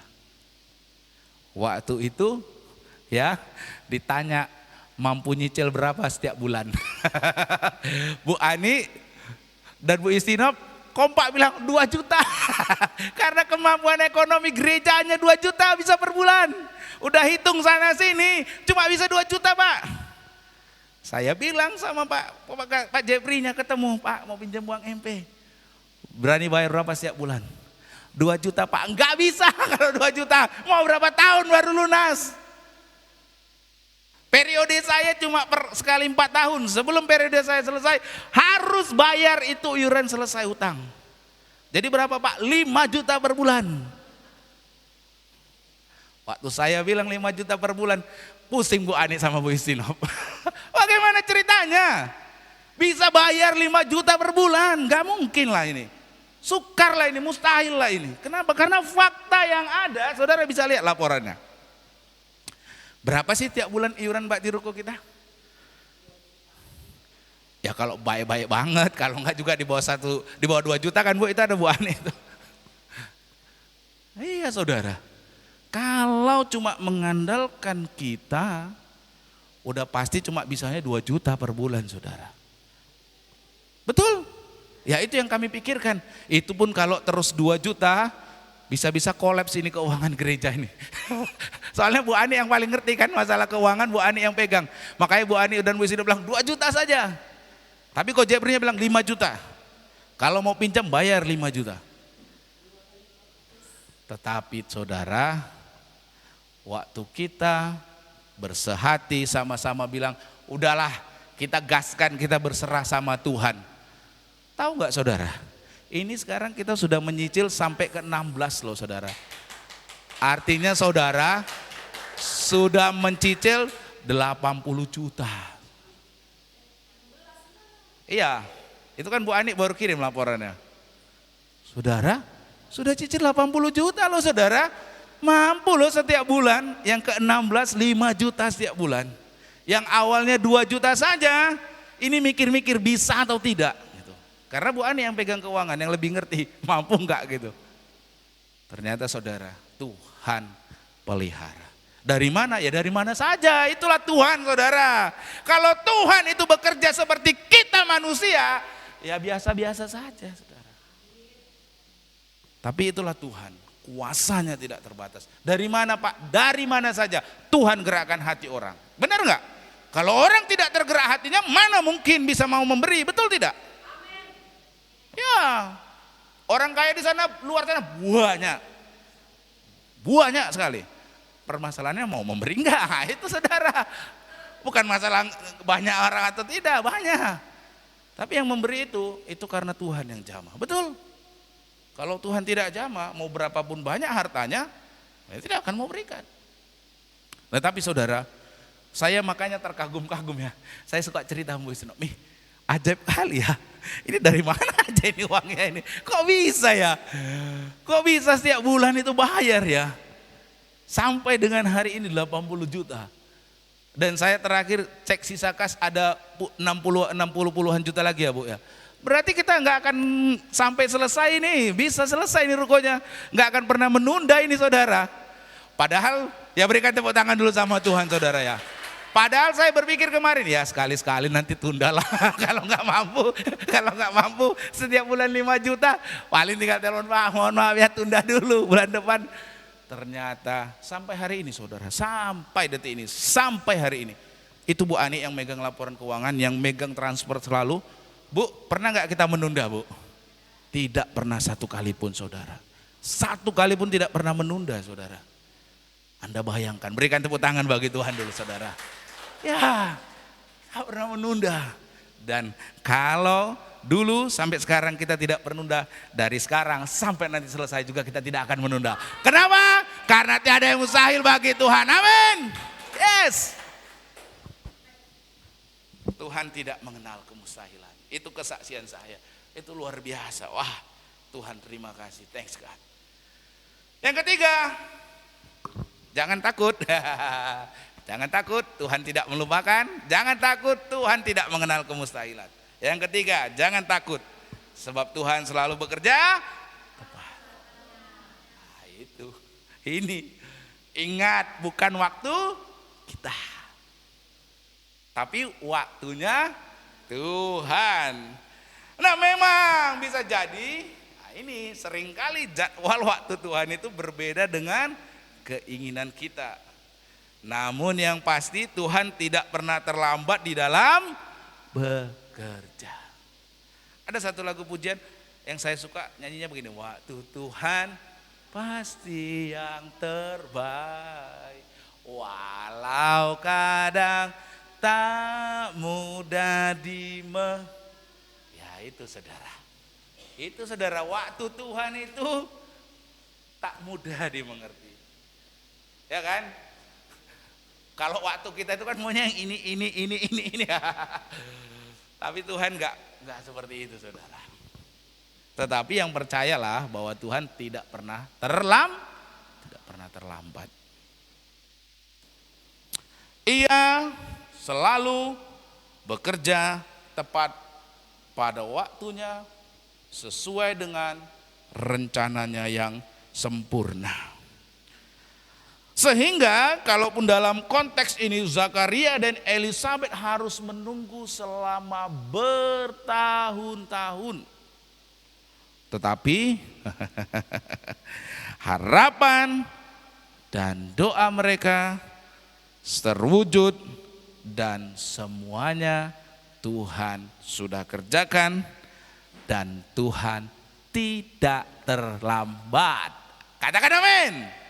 Waktu itu ya ditanya mampu nyicil berapa setiap bulan. Bu Ani dan Bu Istinop kompak bilang 2 juta. Karena kemampuan ekonomi gerejanya 2 juta bisa per bulan. Udah hitung sana sini cuma bisa 2 juta Pak. Saya bilang sama Pak Jeffrey-nya ketemu, Pak mau pinjam uang MP. Berani bayar berapa setiap bulan? 2 juta Pak, enggak bisa kalau 2 juta. Mau berapa tahun baru lunas? Periode saya cuma sekali 4 tahun. Sebelum periode saya selesai, harus bayar itu iuran selesai utang. Jadi berapa Pak? 5 juta per bulan. Waktu saya bilang 5 juta per bulan, pusing Bu Ani sama Bu Istinop. Bagaimana ceritanya? Bisa bayar 5 juta per bulan? Gak mungkin lah ini. Sukar lah ini, mustahil lah ini. Kenapa? Karena fakta yang ada, saudara bisa lihat laporannya. Berapa sih tiap bulan iuran Mbak di ruko kita? Ya kalau baik-baik banget, kalau enggak juga di bawah 2 juta kan Bu, itu ada Bu Ani itu. Iya saudara, kalau cuma mengandalkan kita, udah pasti cuma bisanya 2 juta per bulan saudara. Betul? Ya itu yang kami pikirkan, itu pun kalau terus 2 juta, bisa-bisa kolaps ini keuangan gereja ini. Soalnya Bu Ani yang paling ngerti kan masalah keuangan, Bu Ani yang pegang. Makanya Bu Ani dan Bu Isina bilang 2 juta saja. Tapi kok Jeffrey-nya bilang 5 juta. Kalau mau pinjam bayar 5 juta. Tetapi saudara, waktu kita bersehati sama-sama bilang, udahlah kita gaskan, kita berserah sama Tuhan. Tahu nggak saudara? Ini sekarang kita sudah menyicil sampai ke 16 loh saudara. Artinya saudara sudah mencicil 80 juta. Iya, itu kan Bu Ani baru kirim laporannya. Saudara, sudah cicil 80 juta loh saudara. Mampu loh setiap bulan, yang ke-16 5 juta setiap bulan. Yang awalnya 2 juta saja, ini mikir-mikir bisa atau tidak. Karena Bu Ani yang pegang keuangan, yang lebih ngerti, mampu enggak gitu. Ternyata saudara, Tuhan pelihara. Dari mana? Ya dari mana saja, itulah Tuhan saudara. Kalau Tuhan itu bekerja seperti kita manusia, ya biasa-biasa saja saudara. Tapi itulah Tuhan, kuasanya tidak terbatas. Dari mana Pak? Dari mana saja Tuhan gerakkan hati orang. Benar enggak? Kalau orang tidak tergerak hatinya, mana mungkin bisa mau memberi, betul tidak? Ya, orang kaya di sana, luar sana banyak sekali. Permasalahannya mau memberi enggak? Itu saudara. Bukan masalah banyak orang atau tidak, banyak. Tapi yang memberi itu karena Tuhan yang jamah. Betul. Kalau Tuhan tidak jamah, mau berapapun banyak hartanya, ya tidak akan mau berikan. Tetapi saudara, saya makanya terkagum-kagum ya. Saya suka cerita Bu Isno, ajaib kali ya. Ini dari mana aja ini uangnya ini? Kok bisa ya? Kok bisa setiap bulan itu bayar ya? Sampai dengan hari ini 80 juta. Dan saya terakhir cek sisa kas ada 60-puluhan juta lagi ya Bu ya. Berarti kita nggak akan sampai selesai ini, bisa selesai ini rukonya. Nggak akan pernah menunda ini saudara. Padahal ya berikan tepuk tangan dulu sama Tuhan saudara ya. Padahal saya berpikir kemarin ya sekali-sekali nanti tundalah. Kalau nggak mampu setiap bulan 5 juta paling tinggal telepon Pak, mohon maaf ya tunda dulu bulan depan. Ternyata sampai hari ini saudara, sampai detik ini, sampai hari ini itu Bu Ani yang megang laporan keuangan, yang megang transfer selalu. Bu, pernah nggak kita menunda Bu? Tidak pernah satu kali pun saudara. Satu kali pun tidak pernah menunda saudara. Anda bayangkan, berikan tepuk tangan bagi Tuhan dulu saudara. Ya, tak pernah menunda. Dan kalau dulu sampai sekarang kita tidak menunda, dari sekarang sampai nanti selesai juga kita tidak akan menunda. Kenapa? Karena tiada yang mustahil bagi Tuhan. Amin. Yes. Tuhan tidak mengenal kemustahilan. Itu kesaksian saya. Itu luar biasa. Wah, Tuhan terima kasih. Thanks God. Yang ketiga, jangan takut. Jangan takut, Tuhan tidak melupakan. Jangan takut, Tuhan tidak mengenal kemustahilan. Yang ketiga, jangan takut. Sebab Tuhan selalu bekerja tepat. Nah, itu. Ini. Ingat, bukan waktu kita. Tapi waktunya Tuhan. Nah memang bisa jadi, nah ini seringkali jadwal waktu Tuhan itu berbeda dengan keinginan kita. Namun yang pasti Tuhan tidak pernah terlambat di dalam bekerja. Ada satu lagu pujian yang saya suka nyanyinya begini. Waktu Tuhan pasti yang terbaik, walau kadang tak mudah ya itu saudara. Itu saudara, waktu Tuhan itu tak mudah dimengerti. Ya kan? Kalau waktu kita itu kan maunya yang ini. Tapi Tuhan enggak seperti itu, saudara. Tetapi yang percayalah bahwa Tuhan tidak pernah terlambat. Ia selalu bekerja tepat pada waktunya sesuai dengan rencananya yang sempurna. Sehingga kalaupun dalam konteks ini Zakaria dan Elisabet harus menunggu selama bertahun-tahun. Tetapi harapan dan doa mereka terwujud dan semuanya Tuhan sudah kerjakan dan Tuhan tidak terlambat. Katakan amin.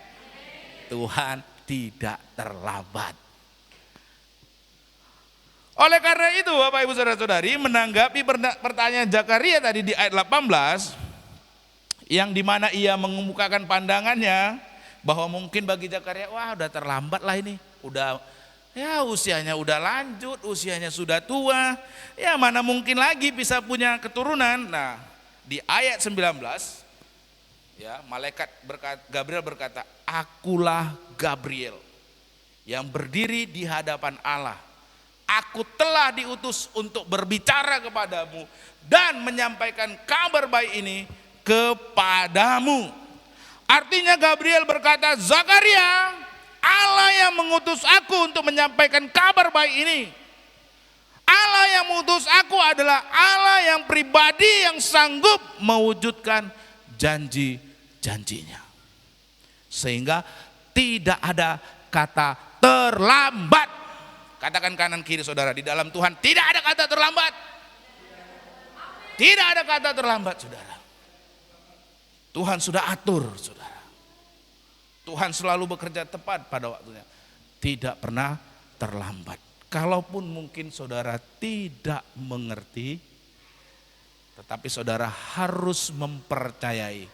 Tuhan tidak terlambat. Oleh karena itu Bapak Ibu Saudara-saudari, menanggapi pertanyaan Zakaria tadi di ayat 18 yang dimana ia mengemukakan pandangannya bahwa mungkin bagi Zakaria, wah udah terlambat lah ini, udah ya usianya udah lanjut, usianya sudah tua, ya mana mungkin lagi bisa punya keturunan. Nah di ayat 19 ya, Gabriel berkata, akulah Gabriel yang berdiri di hadapan Allah. Aku telah diutus untuk berbicara kepadamu dan menyampaikan kabar baik ini kepadamu. Artinya Gabriel berkata, Zakaria, Allah yang mengutus aku untuk menyampaikan kabar baik ini. Allah yang mengutus aku adalah Allah yang pribadi yang sanggup mewujudkan janjinya. Sehingga tidak ada kata terlambat. Katakan kanan kiri saudara, di dalam Tuhan tidak ada kata terlambat. Tidak ada kata terlambat saudara. Tuhan sudah atur saudara. Tuhan selalu bekerja tepat pada waktunya. Tidak pernah terlambat. Kalaupun mungkin saudara tidak mengerti, tetapi saudara harus mempercayai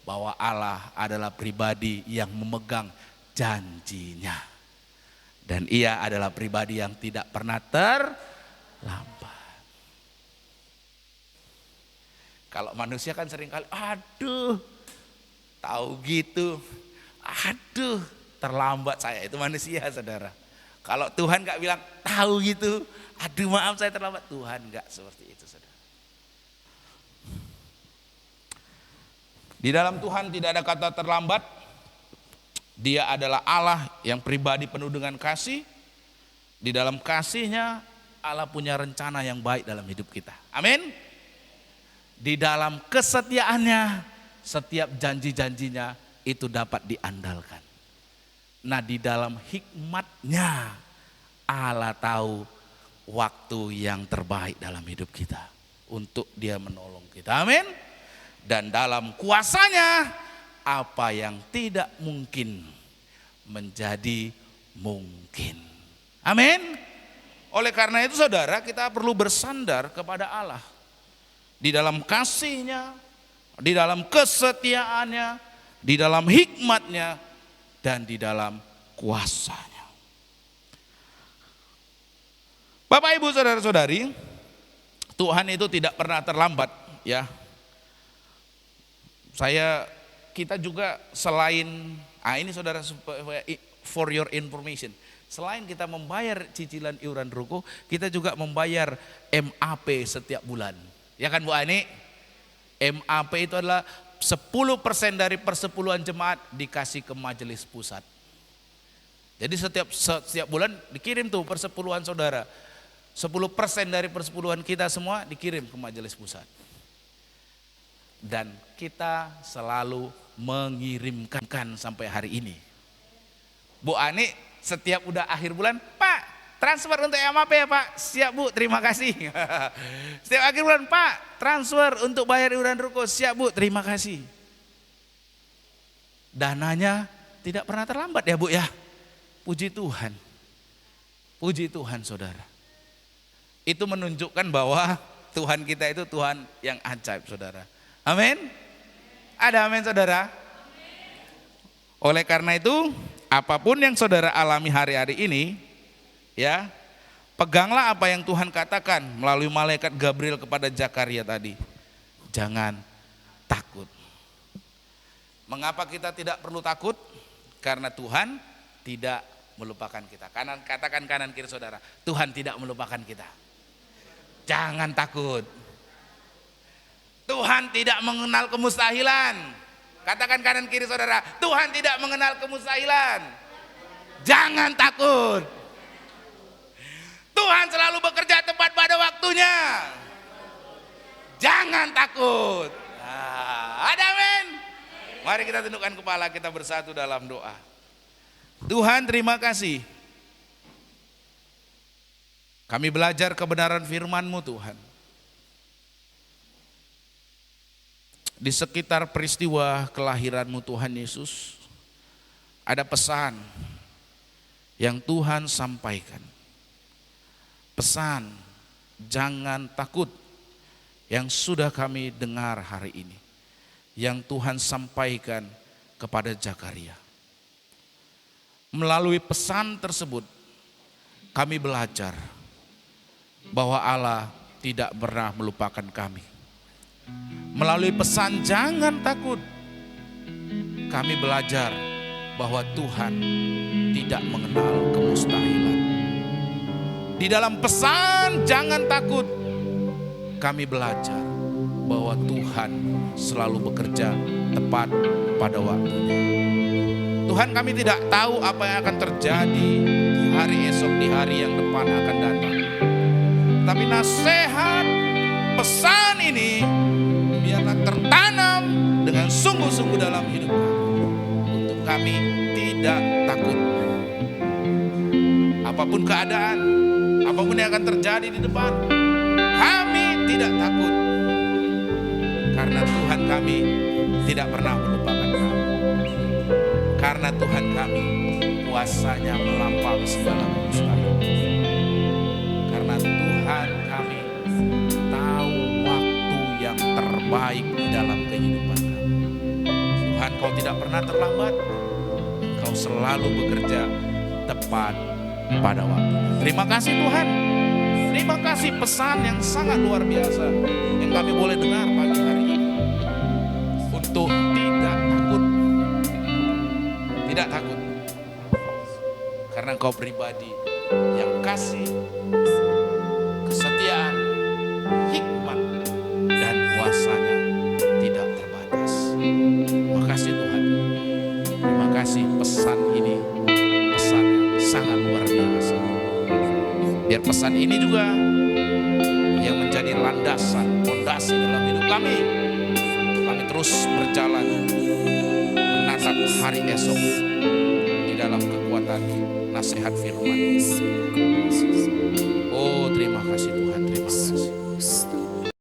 bahwa Allah adalah pribadi yang memegang janjinya. Dan ia adalah pribadi yang tidak pernah terlambat. Kalau manusia kan seringkali, aduh, tahu gitu, aduh, terlambat saya. Itu manusia saudara. Kalau Tuhan gak bilang, tahu gitu, aduh maaf saya terlambat. Tuhan gak seperti itu saudara. Di dalam Tuhan tidak ada kata terlambat. Dia adalah Allah yang pribadi penuh dengan kasih. Di dalam kasihnya Allah punya rencana yang baik dalam hidup kita. Amin. Di dalam kesetiaannya setiap janji-janjinya itu dapat diandalkan. Nah di dalam hikmatnya Allah tahu waktu yang terbaik dalam hidup kita untuk dia menolong kita. Amin. Dan dalam kuasanya apa yang tidak mungkin menjadi mungkin. Amin. Oleh karena itu saudara, kita perlu bersandar kepada Allah. Di dalam kasihnya, di dalam kesetiaannya, di dalam hikmatnya, dan di dalam kuasanya. Bapak Ibu Saudara-saudari, Tuhan itu tidak pernah terlambat ya. Kita juga selain, ini saudara for your information, selain kita membayar cicilan iuran ruko, kita juga membayar MAP setiap bulan. Ya kan Bu Ani? MAP itu adalah 10% dari persepuluhan jemaat dikasih ke majelis pusat. Jadi setiap bulan dikirim tuh persepuluhan saudara. 10% dari persepuluhan kita semua dikirim ke majelis pusat. Dan kita selalu mengirimkan sampai hari ini. Bu Ani Setiap udah akhir bulan, Pak, transfer untuk MAP ya Pak. Siap Bu, terima kasih. Setiap akhir bulan, Pak, transfer untuk bayar iuran ruko. Siap Bu, terima kasih. Dananya tidak pernah terlambat ya Bu ya. Puji Tuhan. Puji Tuhan saudara. Itu menunjukkan bahwa Tuhan kita itu Tuhan yang ajaib saudara. Amin. Ada amin saudara. Oleh karena itu, apapun yang saudara alami hari-hari ini, ya, peganglah apa yang Tuhan katakan melalui malaikat Gabriel kepada Zakaria tadi. Jangan takut. Mengapa kita tidak perlu takut? Karena Tuhan tidak melupakan kita. Katakan kanan kiri saudara, Tuhan tidak melupakan kita. Jangan takut. Tuhan tidak mengenal kemustahilan. Katakan kanan kiri saudara, Tuhan tidak mengenal kemustahilan. Jangan takut. Tuhan selalu bekerja tepat pada waktunya. Jangan takut. Ada amin. Mari kita tundukkan kepala, kita bersatu dalam doa. Tuhan terima kasih. Kami belajar kebenaran firman-Mu Tuhan. Di sekitar peristiwa kelahiran-Mu Tuhan Yesus, ada pesan yang Tuhan sampaikan. Pesan jangan takut yang sudah kami dengar hari ini. Yang Tuhan sampaikan kepada Zakaria. Melalui pesan tersebut kami belajar bahwa Allah tidak pernah melupakan kami. Melalui pesan jangan takut, kami belajar bahwa Tuhan tidak mengenal kemustahilan. Di dalam pesan jangan takut, kami belajar bahwa Tuhan selalu bekerja tepat pada waktunya. Tuhan, kami tidak tahu apa yang akan terjadi di hari esok, di hari yang depan akan datang. Tapi nasihat pesan ini biarlah tertanam dengan sungguh-sungguh dalam hidup kami. Untuk kami tidak takut. Apapun keadaan, apapun yang akan terjadi di depan, kami tidak takut. Karena Tuhan kami tidak pernah melupakan kami. Karena Tuhan kami kuasanya melampaui segala kemustahilan. Karena Tuhan kami tahu waktu yang terbaik di dalam kehidupan kami. Tuhan, Kau tidak pernah terlambat. Kau selalu bekerja tepat pada waktunya. Terima kasih Tuhan. Terima kasih pesan yang sangat luar biasa yang kami boleh dengar pagi hari ini. Untuk tidak takut. Tidak takut. Karena Engkau pribadi yang kasih, kesetiaan, hikmat, dan kuasanya tidak terbatas. Terima kasih Tuhan. Terima kasih pesan ini, pesan yang sangat luar biasa. Biar pesan ini juga yang menjadi landasan, fondasi dalam hidup kami. Kami terus berjalan menatap hari esok di dalam kekuatan nasihat firman. Oh, terima kasih Tuhan, terima kasih.